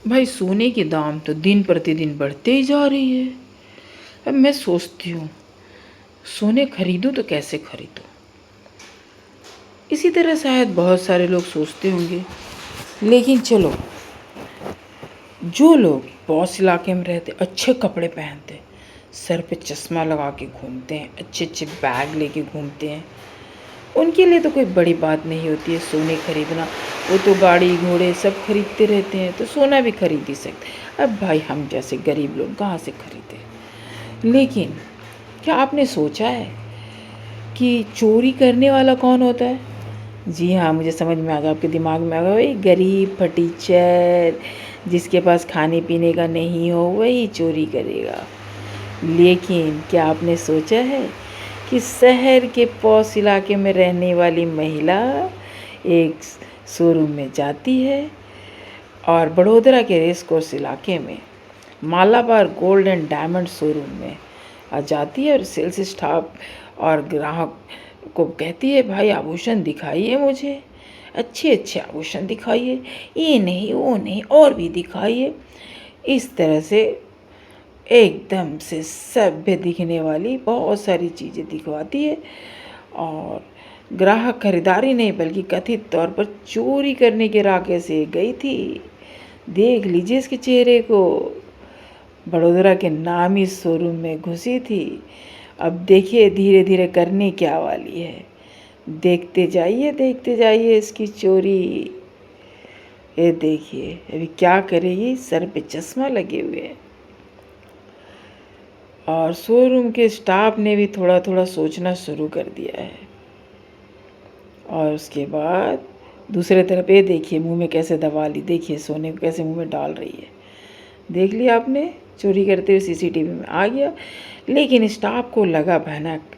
भाई सोने के दाम तो दिन प्रतिदिन बढ़ते ही जा रही है। अब मैं सोचती हूँ सोने खरीदूँ तो कैसे खरीदूँ। इसी तरह शायद बहुत सारे लोग सोचते होंगे। लेकिन चलो, जो लोग पॉश इलाके में रहते, अच्छे कपड़े पहनते, सर पे चश्मा लगा के घूमते हैं, अच्छे अच्छे बैग लेके घूमते हैं, उनके लिए तो कोई बड़ी बात नहीं होती है सोने खरीदना। वो तो गाड़ी घोड़े सब खरीदते रहते हैं, तो सोना भी खरीद ही सकते। अब भाई हम जैसे गरीब लोग कहाँ से खरीदें। लेकिन क्या आपने सोचा है कि चोरी करने वाला कौन होता है? जी हाँ, मुझे समझ में आ गया, आपके दिमाग में आ गया, वही गरीब फटीचर जिसके पास खाने पीने का नहीं हो वही चोरी करेगा। लेकिन क्या आपने सोचा है कि शहर के पॉश इलाके में रहने वाली महिला एक शोरूम में जाती है और बड़ोदरा के रेस कोर्स इलाके में Malabar gold and diamond showroom में आ जाती है और सेल्स स्टाफ और ग्राहक को कहती है, भाई आभूषण दिखाइए, मुझे अच्छे अच्छे आभूषण दिखाइए, ये नहीं वो नहीं और भी दिखाइए। इस तरह से एकदम से सभ्य दिखने वाली बहुत सारी चीज़ें दिखवाती है और ग्राहक खरीदारी नहीं बल्कि कथित तौर पर चोरी करने के रास्ते से गई थी। देख लीजिए इसके चेहरे को। बड़ोदरा के नामी शोरूम में घुसी थी, अब देखिए धीरे धीरे करने क्या वाली है। देखते जाइए इसकी चोरी। ये देखिए अभी क्या करेगी, सर पे चश्मा लगे हुए है। और शोरूम के स्टाफ ने भी थोड़ा थोड़ा सोचना शुरू कर दिया है। और उसके बाद दूसरे तरफ ये देखिए मुंह में कैसे दबा ली, देखिए सोने को कैसे मुंह में डाल रही है। देख लिया आपने, चोरी करते हुए सीसीटीवी में आ गया। लेकिन स्टाफ को लगा भनक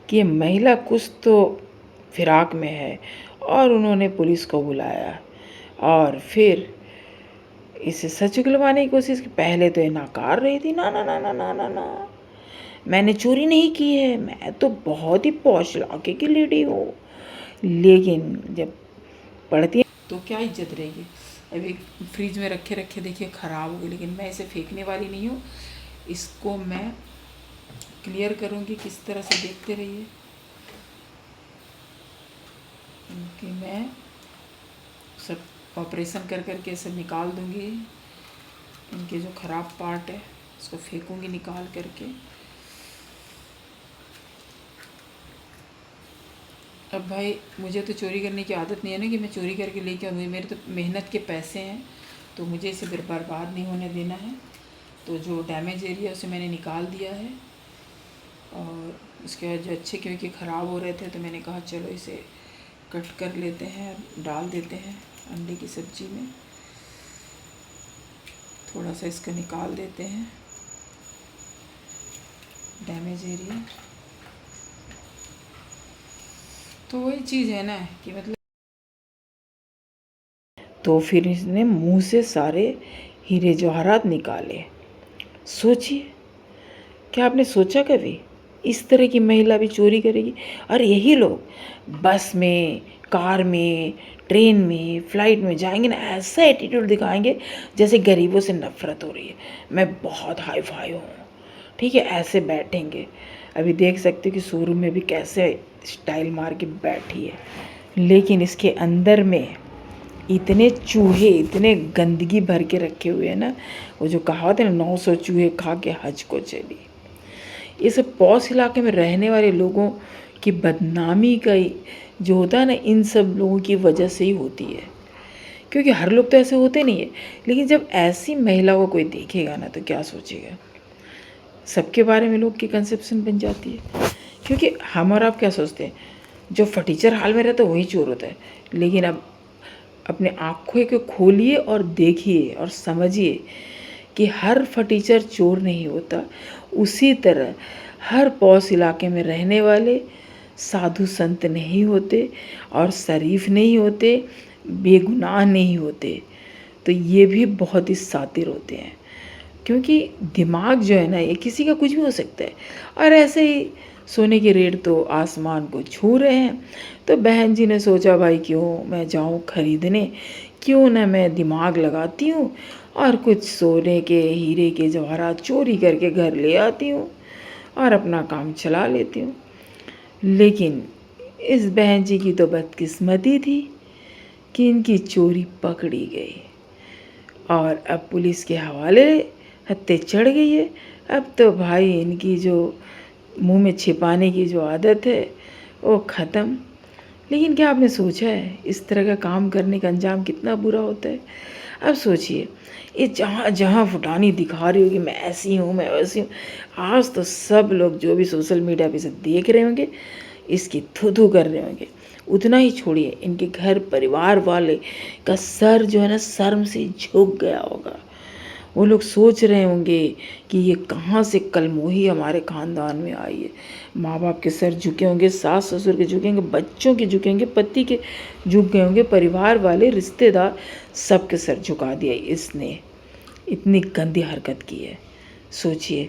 कि ये महिला कुछ तो फिराक में है और उन्होंने पुलिस को बुलाया और फिर इसे सच उगलवाने की कोशिश की। पहले तो ये नकार रही थी, ना ना ना ना ना ना ना, मैंने चोरी नहीं की है, मैं तो बहुत ही पॉश इलाके की लेडी हूँ। लेकिन जब पढ़ती है तो क्या इज्जत रहेगी। अभी फ्रिज में रखे रखे देखिए ख़राब हो गई, लेकिन मैं इसे फेंकने वाली नहीं हूँ। इसको मैं क्लियर करूँगी, किस तरह से देखते रहिए कि मैं सब ऑपरेशन कर करके इसे निकाल दूँगी। इनके जो ख़राब पार्ट है उसको फेंकूँगी निकाल करके। अब भाई मुझे तो चोरी करने की आदत नहीं है ना कि मैं चोरी करके लेके आऊँगी। मेरे तो मेहनत के पैसे हैं, तो मुझे इसे बर्बाद नहीं होने देना है। तो जो डैमेज एरिया उसे मैंने निकाल दिया है और उसके बाद जो अच्छे क्योंकि ख़राब हो रहे थे तो मैंने कहा चलो इसे कट कर लेते हैं, डाल देते हैं अंडे की सब्ज़ी में। थोड़ा सा इसको निकाल देते हैं डैमेज एरिया। तो वही चीज़ है ना कि मतलब, तो फिर इसने मुंह से सारे हीरे जवाहरात निकाले। सोचिए, क्या आपने सोचा कभी इस तरह की महिला भी चोरी करेगी? और यही लोग बस में, कार में, ट्रेन में, फ्लाइट में जाएंगे ना, ऐसा एटीट्यूड दिखाएंगे जैसे गरीबों से नफरत हो रही है, मैं बहुत हाई फाई हूँ, ठीक है, ऐसे बैठेंगे। अभी देख सकते हो कि शोरूम में भी कैसे स्टाइल मार के बैठी है। लेकिन इसके अंदर में इतने चूहे, इतने गंदगी भर के रखे हुए हैं ना, वो जो कहावत है ना, 900 चूहे खा के हज को चली। इस पॉश इलाके में रहने वाले लोगों की बदनामी का जो होता है ना, इन सब लोगों की वजह से ही होती है। क्योंकि हर लोग तो ऐसे होते नहीं है, लेकिन जब ऐसी महिला को कोई देखेगा ना तो क्या सोचेगा, सबके बारे में लोग की कंसेप्शन बन जाती है। क्योंकि हम और आप क्या सोचते हैं, जो फटीचर हाल में रहता है वही चोर होता है। लेकिन अब अपने आँखों को खोलिए और देखिए और समझिए कि हर फटीचर चोर नहीं होता। उसी तरह हर पॉश इलाके में रहने वाले साधु संत नहीं होते और शरीफ नहीं होते, बेगुनाह नहीं होते। तो ये भी बहुत ही शातिर होते हैं, क्योंकि दिमाग जो है ना, ये किसी का कुछ भी हो सकता है। और ऐसे ही सोने के रेट तो आसमान को छू रहे हैं। तो बहन जी ने सोचा, भाई क्यों मैं जाऊं खरीदने, क्यों ना मैं दिमाग लगाती हूँ और कुछ सोने के हीरे के जवाहरात चोरी करके घर ले आती हूँ और अपना काम चला लेती हूँ। लेकिन इस बहन जी की तो बदकिस्मती थी कि इनकी चोरी पकड़ी गई और अब पुलिस के हवाले हत्ते चढ़ गई है। अब तो भाई इनकी जो मुंह में छिपाने की जो आदत है वो ख़त्म। लेकिन क्या आपने सोचा है इस तरह का काम करने का अंजाम कितना बुरा होता है? अब सोचिए, ये जहाँ जहाँ फुटानी दिखा रही होगी मैं ऐसी हूँ मैं वैसी हूँ, आज तो सब लोग जो भी सोशल मीडिया पे से देख रहे होंगे इसकी थू कर रहे होंगे। उतना ही छोड़िए, इनके घर परिवार वाले का सर जो है ना शर्म से झुक गया होगा। वो लोग सोच रहे होंगे कि ये कहाँ से कलमोही हमारे ख़ानदान में आई है। माँ बाप के सर झुके होंगे, सास ससुर के झुकेंगे, बच्चों के झुकेंगे, पति के झुक गए होंगे, परिवार वाले रिश्तेदार सबके सर झुका दिया इसने। इतनी गंदी हरकत की है। सोचिए,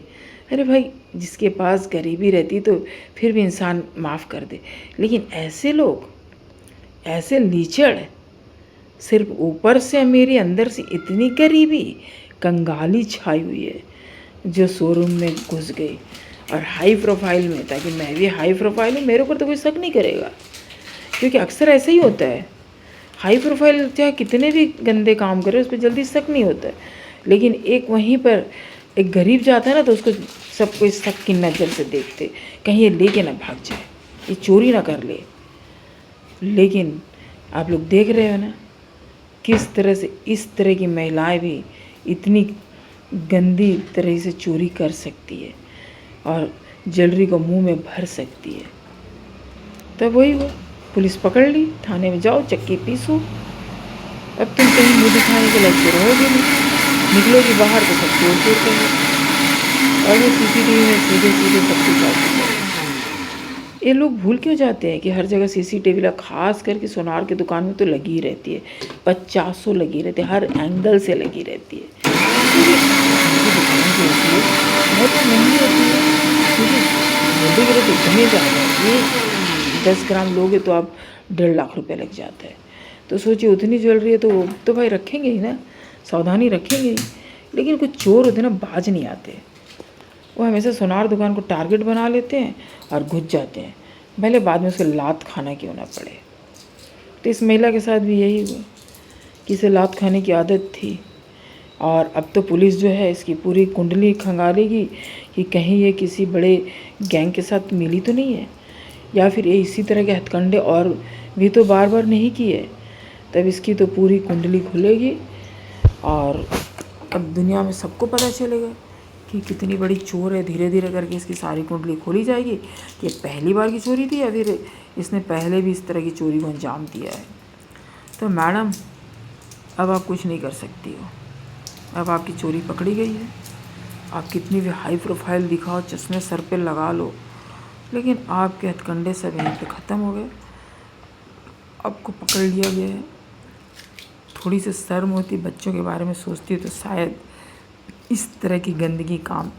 अरे भाई जिसके पास गरीबी रहती तो फिर भी इंसान माफ़ कर दे, लेकिन ऐसे लोग, ऐसे लीचड़, सिर्फ ऊपर से अमीरी अंदर से इतनी गरीबी, कंगाली छाई हुई है, जो शोरूम में घुस गई और हाई प्रोफाइल में, ताकि मैं भी हाई प्रोफाइल हूँ, मेरे ऊपर तो कोई शक नहीं करेगा। क्योंकि अक्सर ऐसा ही होता है, हाई प्रोफाइल चाहे कितने भी गंदे काम करे उस पर जल्दी शक नहीं होता है। लेकिन एक वहीं पर एक गरीब जाता है ना तो उसको सब कोई शक की नज़र से देखते, कहीं ये लेके ना भाग जाए, ये चोरी ना कर ले। लेकिन आप लोग देख रहे हो ना किस तरह से इस तरह की महिलाएं भी इतनी गंदी तरह से चोरी कर सकती है और ज्वेलरी को मुंह में भर सकती है। तब वही वो पुलिस पकड़ ली, थाने में जाओ, चक्की पीसो। अब तुम कहीं मुँह दिखाने के लायक रहोगे नहीं, निकलोगी बाहर तो सब चोर चोर करेंगे और वो सीसीटीवी में सीधे सीधे सब कुछ आ चुका है। ये लोग भूल क्यों जाते हैं कि हर जगह सीसीटीवी लगा, खास करके सोनार की दुकान में तो लगी ही रहती है, 50 लगी रहती है, हर एंगल से लगी रहती है। दुकान जो होती है बहुत महंगी होती है, क्योंकि तो इतने ज़्यादा, ये 10 ग्राम लोगे तो आप 1.5 लाख रुपए लग जाता है। तो सोचिए उतनी ज्वेलरी है तो भाई रखेंगे ही ना, सावधानी रखेंगे ही। लेकिन कुछ चोर होते ना, बाज नहीं आते, वो हमेशा सोनार दुकान को टारगेट बना लेते हैं और घुस जाते हैं, भले बाद में उसे लात खाना क्यों ना पड़े। तो इस महिला के साथ भी यही हुआ कि इसे लात खाने की आदत थी और अब तो पुलिस जो है इसकी पूरी कुंडली खंगालेगी कि कहीं ये किसी बड़े गैंग के साथ मिली तो नहीं है, या फिर ये इसी तरह के हथकंडे और भी तो बार बार नहीं किए। तब इसकी तो पूरी कुंडली खुलेगी और अब दुनिया में सबको पता चलेगा कि कितनी बड़ी चोर है। धीरे धीरे करके इसकी सारी कुंडली खोली जाएगी कि ये पहली बार की चोरी थी या फिर इसने पहले भी इस तरह की चोरी को अंजाम दिया है। तो मैडम अब आप कुछ नहीं कर सकती हो, अब आपकी चोरी पकड़ी गई है। आप कितनी भी हाई प्रोफाइल दिखाओ, चश्मे सर पे लगा लो, लेकिन आपके हथकंडे सब यहीं पे ख़त्म हो गए। आपको पकड़ लिया गया है। थोड़ी सी शर्म होती, बच्चों के बारे में सोचती तो शायद इस तरह की गंदगी काम,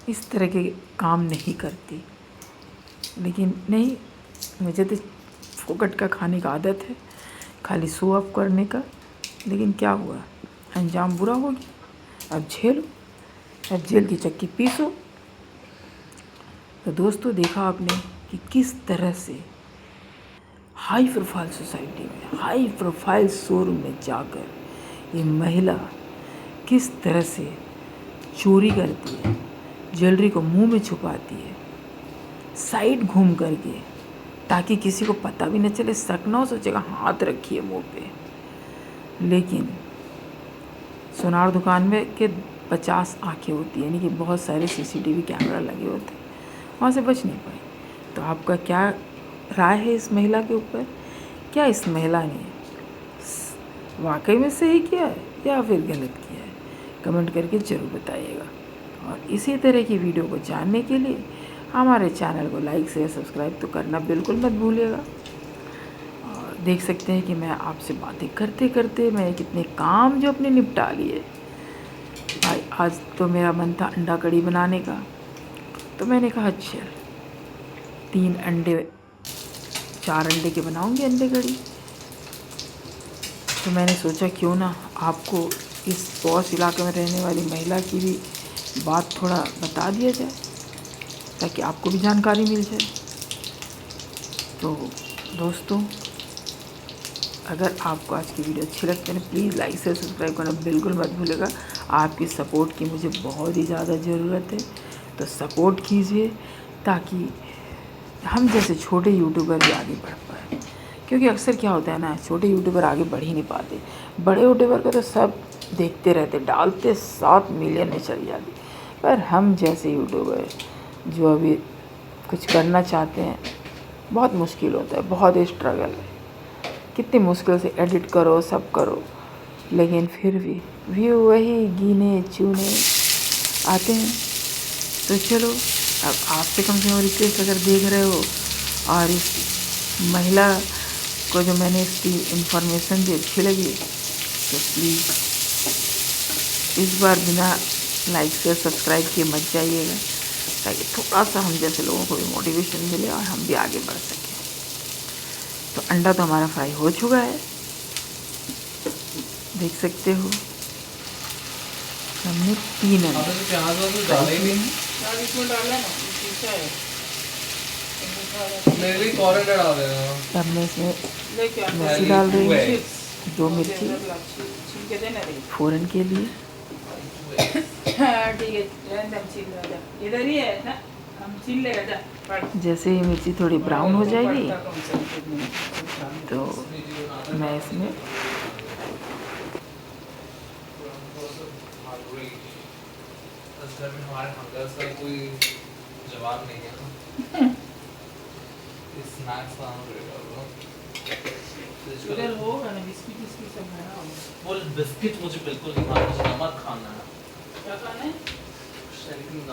इस तरह के काम नहीं करती। लेकिन नहीं, मुझे तो फोकट का खाने का आदत है, खाली शो ऑफ करने का। लेकिन क्या हुआ, अंजाम बुरा हो गया, अब झेलो, अब जेल की चक्की पीसो। तो दोस्तों देखा आपने कि किस तरह से हाई प्रोफाइल सोसाइटी में, हाई प्रोफाइल शोरूम में जाकर ये महिला किस तरह से चोरी करती है, ज्वेलरी को मुंह में छुपाती है, साइड घूम करके, ताकि किसी को पता भी न चले, शक ना हो, सोचेगा हाथ रखिए मुंह पे। लेकिन सोनार दुकान में के 50 आंखें होती है, यानी कि बहुत सारे सीसीटीवी कैमरा लगे होते हैं, वहाँ से बच नहीं पाई। तो आपका क्या राय है इस महिला के ऊपर? क्या इस महिला ने वाकई में सही किया है या फिर गलत किया है? कमेंट करके ज़रूर बताइएगा। और इसी तरह की वीडियो को जानने के लिए हमारे चैनल को लाइक शेयर सब्सक्राइब तो करना बिल्कुल मत भूलिएगा। और देख सकते हैं कि मैं आपसे बातें करते करते मैंने कितने काम जो अपने निपटा लिए। भाई आज तो मेरा मन था अंडा कड़ी बनाने का, तो मैंने कहा चल 4 अंडे के बनाऊंगी अंडे कड़ी। तो मैंने सोचा क्यों ना आपको इस पॉश इलाके में रहने वाली महिला की भी बात थोड़ा बता दिया जाए, ताकि आपको भी जानकारी मिल जाए। तो दोस्तों, अगर आपको आज की वीडियो अच्छी लगती है ना, प्लीज़ लाइक से सब्सक्राइब करना बिल्कुल मत भूलिएगा। आपकी सपोर्ट की मुझे बहुत ही ज़्यादा ज़रूरत है, तो सपोर्ट कीजिए ताकि हम जैसे छोटे यूट्यूबर भी आगे बढ़ पाए। क्योंकि अक्सर क्या होता है ना, छोटे यूट्यूबर आगे बढ़ ही नहीं पाते। बड़े यूट्यूबर को तो सब देखते रहते, डालते 7 मिलियन में चली जाती। पर हम जैसे यूट्यूबर जो अभी कुछ करना चाहते हैं, बहुत मुश्किल होता है, बहुत स्ट्रगल है। कितनी मुश्किल से एडिट करो, सब करो, लेकिन फिर भी व्यू वही गिने चुने आते हैं। तो चलो, अब आपसे कम से कम रिक्वेस्ट, अगर देख रहे हो और इस महिला को जो मैंने इसकी इन्फॉर्मेशन दी अच्छी लगी, तो प्लीज़ इस बार बिना लाइक से सब्सक्राइब किए मत जाइएगा, ताकि थोड़ा सा हम जैसे लोगों को भी मोटिवेशन मिले और हम भी आगे बढ़ सकें। तो अंडा तो हमारा फ्राई हो चुका है, देख सकते हो। हमने 3 अंडे इसमें डाला ना, पीछे है। मेरे लिए कॉर्नर डाल देना। अब मैं इसमें लेके मिर्ची डाल रही हूँ, 2 मिर्ची छिलके देना रे। फ़ौरन के लिए। हाँ ठीक है, रैंडम छील ले, इधर ही है ना, हम छील लेगा जा। पढ़। जैसे ही मिर्ची थोड़ी ब्राउन हो जाएगी, तो मैं इसमें घर में हमारे हमदर्द का कोई जवाब नहीं है। स्नैक्स खाना पड़ेगा। इधर होगा ना, बिस्किट बिस्किट सब खाना होगा। वो बिस्किट मुझे बिल्कुल नहीं खाना, मुझे नमक खाना है। क्या खाना है?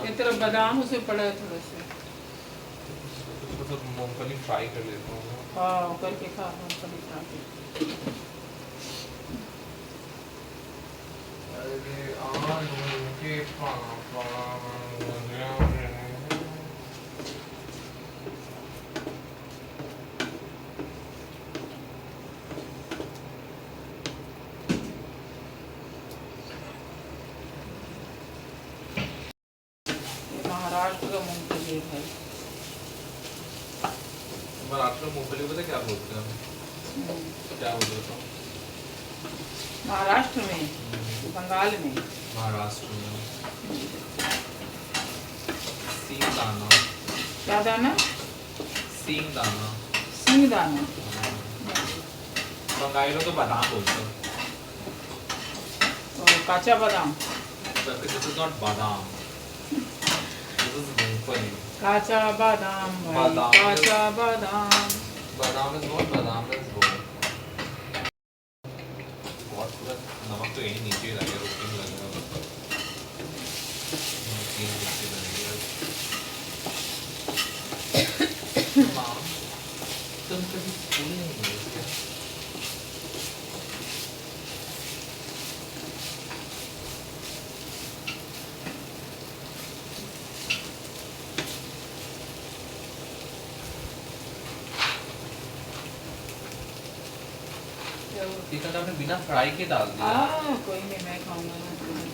ये तेरा बादाम उसे पड़ा है थोड़ा सा। तो मूंगफली फ्राई कर लेता हूँ। हाँ, करके खा मूंगफली फ्राई। अरे के महाराष्ट्र का मूंगफली है भाई। महाराष्ट्र में मूंगफली पता क्या बोलते हैं? क्या बोलते हैं? महाराष्ट्र में, बंगाल में, महाराष्ट्र में सींग दाना। क्या दाना? सींग दाना। सींग दाना। बंगाली लोग तो बादाम बोलते हैं। काचा बादाम। This is not badam. This is मूंगफली। काचा बादाम भाई, काचा बादाम। बादाम is what? बादाम is what? बहुत पूरा नमक तो यही नीचे लगेगा, रोटी में लगेगा। माँ, तुम कभी स्कूल नहीं गए क्या? चिकन आपने बिना फ्राई के डाल दिया। कोई नहीं, मैं खाऊंगा ना।